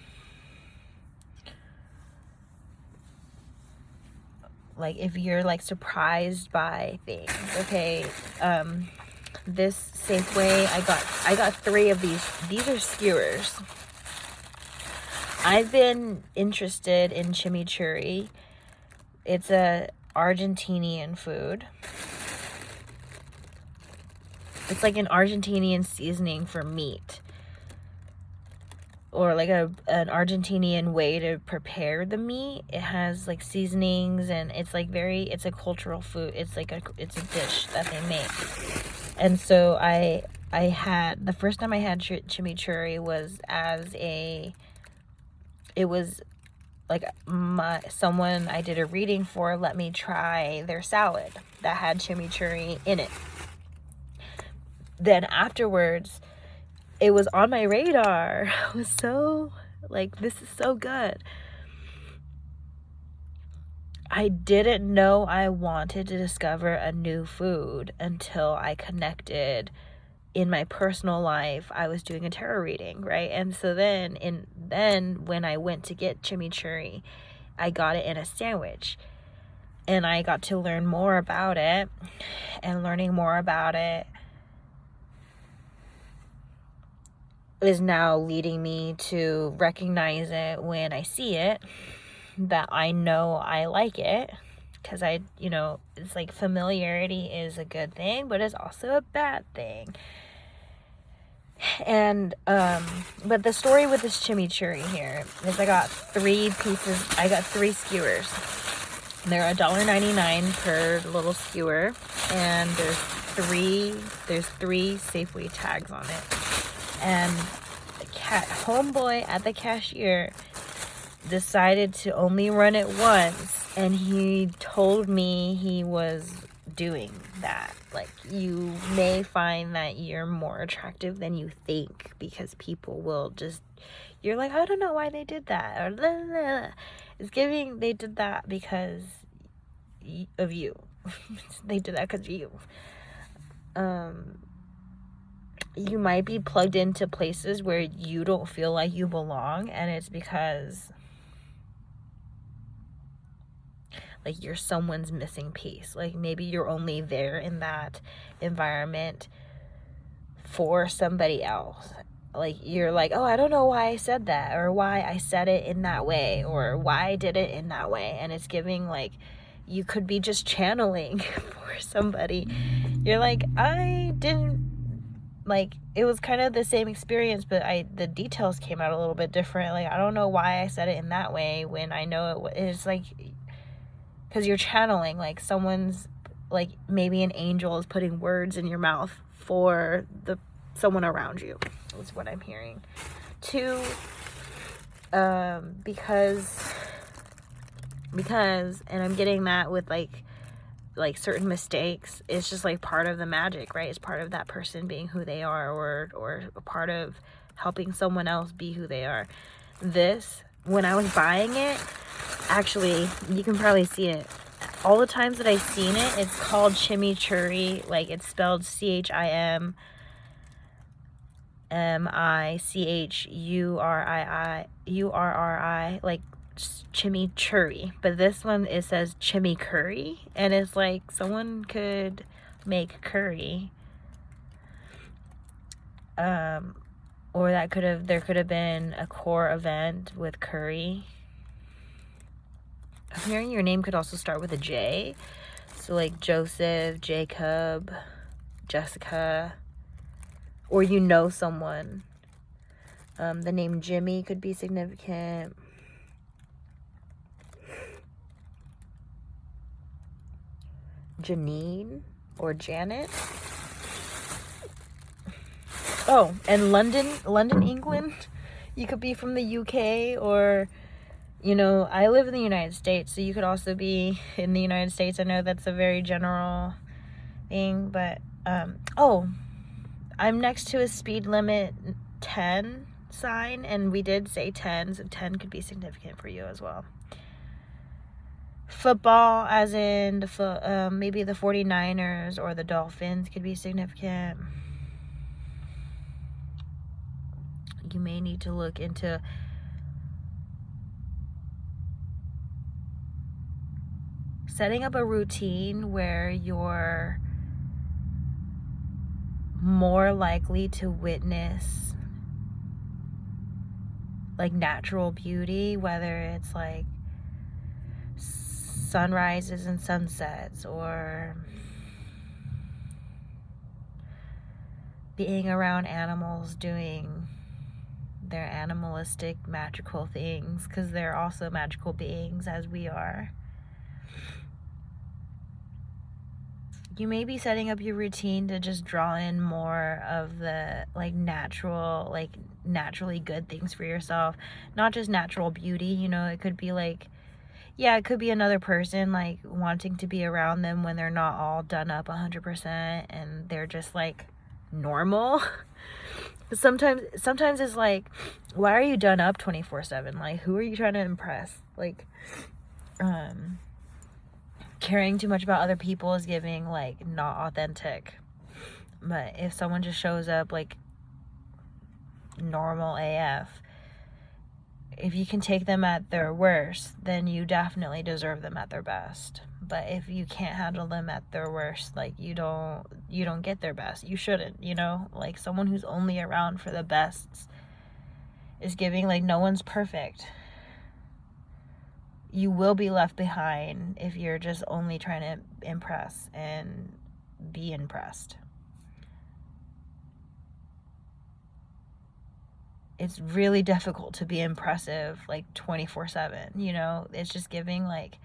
like, if you're like surprised by things. Okay, this Safeway, I got 3 of these are skewers. I've been interested in chimichurri. It's a Argentinian food. It's like an Argentinian seasoning for meat, or like an Argentinian way to prepare the meat. It has like seasonings, and it's like it's a cultural food. It's like it's a dish that they make. And so I had, the first time I had chimichurri was it was like someone I did a reading for let me try their salad that had chimichurri in it. Then afterwards, it was on my radar. I was so like, this is so good. I didn't know I wanted to discover a new food until I connected in my personal life. I was doing a tarot reading, right? And so then when I went to get chimichurri, I got it in a sandwich. And I got to learn more about it, and learning more about it is now leading me to recognize it when I see it, that I know I like it, because it's like familiarity is a good thing, but it's also a bad thing. And but the story with this chimichurri here is I got 3 skewers. They're $1.99 per little skewer, and there's 3 Safeway tags on it. And the homeboy at the cashier decided to only run it once, and he told me he was doing that. Like, you may find that you're more attractive than you think, because people will just, you're like, I don't know why they did that, or blah, blah, blah. It's giving they did that because of you. They did that because of you. You might be plugged into places where you don't feel like you belong, and it's because like you're someone's missing piece. Like, maybe you're only there in that environment for somebody else, like, you're like, oh, I don't know why I said that, or why I said it in that way, or why I did it in that way. And it's giving, like, you could be just channeling for somebody. You're like, I didn't, like, it was kind of the same experience, but the details came out a little bit different. Like, I don't know why I said it in that way when I know it's like, because you're channeling, like, someone's, like, maybe an angel is putting words in your mouth for someone around you, is what I'm hearing. 2, because, and I'm getting that with, like certain mistakes, it's just, like, part of the magic, right? It's part of that person being who they are, or a part of helping someone else be who they are. This, when I was buying it, actually, you can probably see it. All the times that I've seen it, it's called chimichurri. Like, it's spelled CHIMMICHURRI, like chimichurri. But this one, it says chimicurry, and it's like someone could make curry. Or there could have been a core event with curry. I'm hearing your name could also start with a J. So, like, Joseph, Jacob, Jessica, or you know someone. The name Jimmy could be significant. Janine or Janet. Oh, and London, England. You could be from the UK, or, you know, I live in the United States, so you could also be in the United States. I know that's a very general thing, but, oh, I'm next to a speed limit 10 sign, and we did say 10, so 10 could be significant for you as well. Football, as in maybe the 49ers or the Dolphins, could be significant. You may need to look into setting up a routine where you're more likely to witness, like, natural beauty, whether it's like sunrises and sunsets, or being around animals doing their animalistic magical things, because they're also magical beings as we are. You may be setting up your routine to just draw in more of the, like, natural, like, naturally good things for yourself, not just natural beauty. You know, it could be like, yeah, it could be another person, like, wanting to be around them when they're not all done up 100% and they're just, like, normal. Sometimes it's like, why are you done up 24/7? Like, who are you trying to impress? Like, caring too much about other people is giving, like, not authentic. But if someone just shows up, like, normal AF, if you can take them at their worst, then you definitely deserve them at their best. But if you can't handle them at their worst, like, you don't get their best. You shouldn't, you know? Like, someone who's only around for the bests is giving, like, no one's perfect. You will be left behind if you're just only trying to impress and be impressed. It's really difficult to be impressive, like, 24/7, you know? It's just giving, like,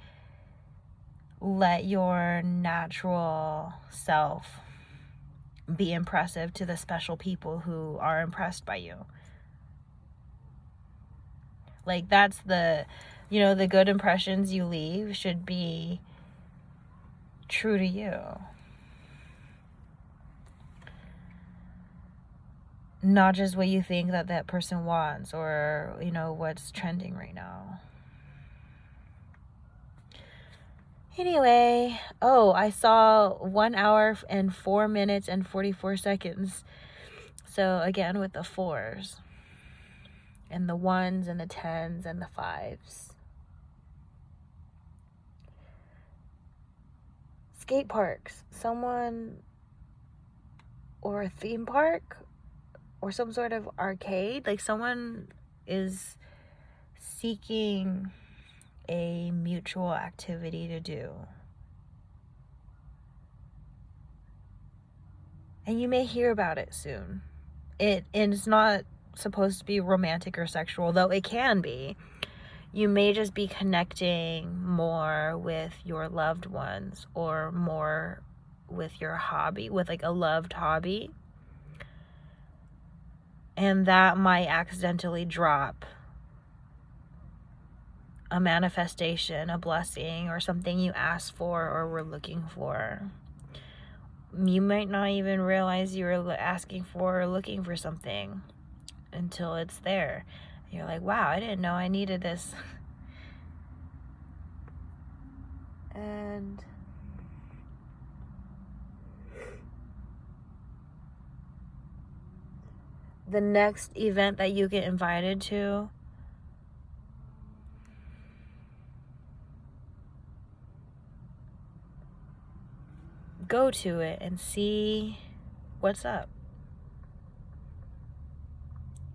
let your natural self be impressive to the special people who are impressed by you. Like, that's the, you know, the good impressions you leave should be true to you. Not just what you think that person wants, or, you know, what's trending right now. Anyway, oh, I saw 1 hour and 4 minutes and 44 seconds. So again, with the 4s and the 1s and the 10s and the 5s. Skate parks, someone, or a theme park, or some sort of arcade. Like someone is seeking a mutual activity to do. And you may hear about it soon. And it's not supposed to be romantic or sexual, though it can be. You may just be connecting more with your loved ones or more with your hobby, with like a loved hobby. And that might accidentally drop a manifestation, a blessing, or something you asked for or were looking for. You might not even realize you were asking for or looking for something until it's there. You're like, wow, I didn't know I needed this. And the next event that you get invited to, go to it and see what's up.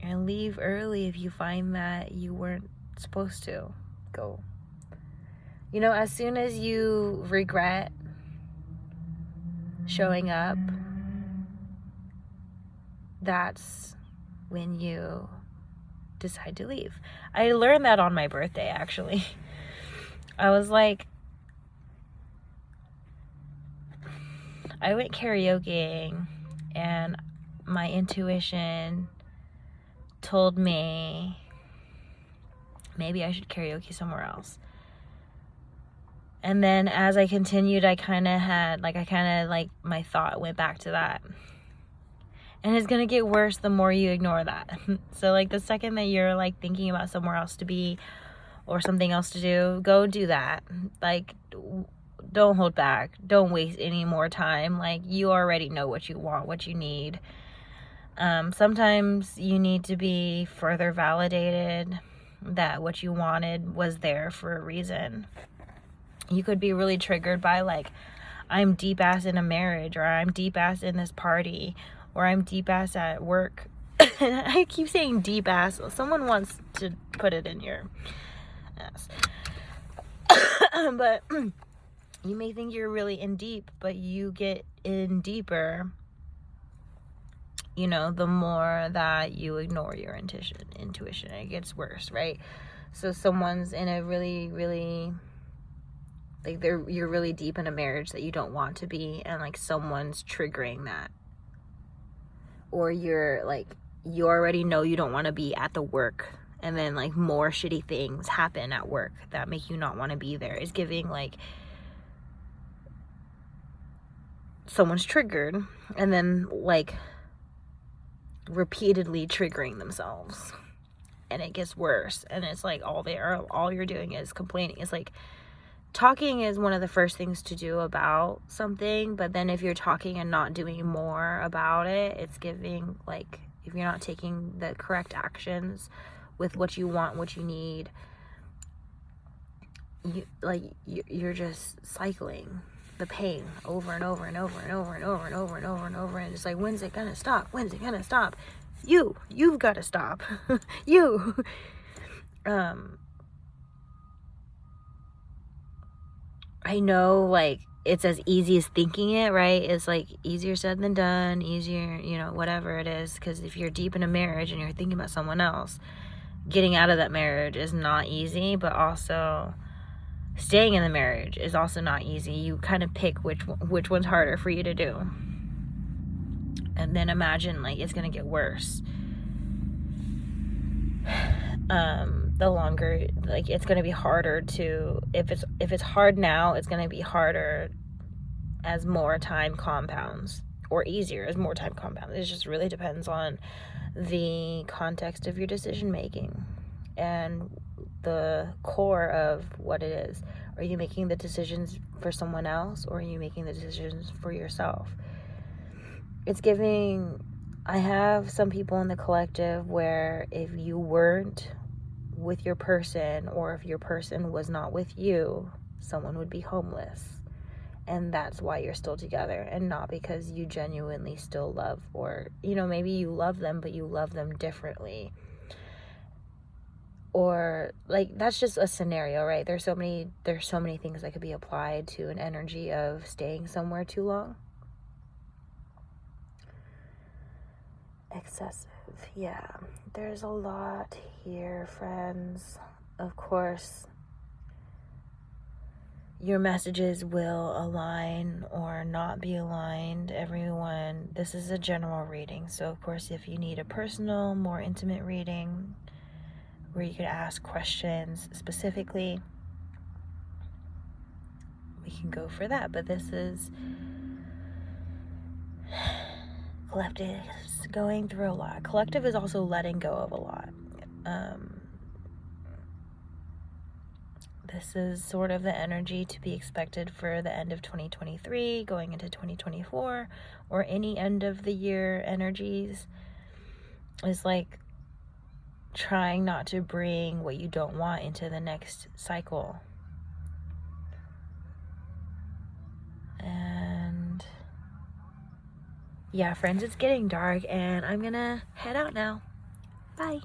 And leave early if you find that you weren't supposed to go. You know, as soon as you regret showing up, that's when you decide to leave. I learned that on my birthday, actually. I was like, I went karaokeing and my intuition told me maybe I should karaoke somewhere else. And then as I continued, my thought went back to that. And it's going to get worse the more you ignore that. So like the second that you're like thinking about somewhere else to be or something else to do, go do that. Like, don't hold back. Don't waste any more time. Like, you already know what you want, what you need. Sometimes you need to be further validated that what you wanted was there for a reason. You could be really triggered by like, I'm deep ass in a marriage, or I'm deep ass in this party, or I'm deep ass at work. I keep saying deep ass. Someone wants to put it in your ass. But you may think you're really in deep, but you get in deeper, you know, the more that you ignore your intuition, it gets worse, right? So someone's in a really, really, like you're really deep in a marriage that you don't want to be, and like someone's triggering that. Or you're like, you already know you don't want to be at the work, and then like more shitty things happen at work that make you not want to be there. It's giving like someone's triggered and then like repeatedly triggering themselves, and it gets worse. And it's like all you're doing is complaining. It's like, talking is one of the first things to do about something, but then if you're talking and not doing more about it, it's giving like, if you're not taking the correct actions with what you want, what you need, you're just cycling the pain over and over and over and over and over and over and over and over, and it's like, when's it gonna stop? When's it gonna stop? You've got to stop. I know, like, it's as easy as thinking it, right? It's like easier said than done, easier, you know, whatever it is. Because if you're deep in a marriage and you're thinking about someone else, getting out of that marriage is not easy, but also staying in the marriage is also not easy. You kind of pick which one's harder for you to do. And then imagine, like, it's going to get worse. The longer, like, it's going to be harder to, if it's hard now, it's going to be harder as more time compounds, or easier as more time compounds. It just really depends on the context of your decision making and the core of what it is. Are you making the decisions for someone else, or are you making the decisions for yourself? It's giving, I have some people in the collective where if you weren't with your person, or if your person was not with you, someone would be homeless. and that's why you're still together, and not because you genuinely still love, or, you know, maybe you love them, but you love them differently. Or, like, that's just a scenario, right? There's so many things that could be applied to an energy of staying somewhere too long. Excessive, yeah. There's a lot here, friends. Of course, your messages will align or not be aligned. Everyone, this is a general reading. So, of course, if you need a personal, more intimate reading where you could ask questions specifically, we can go for that. But this is collective is going through a lot. Collective is also letting go of a lot. This is sort of the energy to be expected for the end of 2023, going into 2024, or any end of the year energies. Is like trying not to bring what you don't want into the next cycle. And yeah, friends, it's getting dark and I'm gonna head out now. Bye.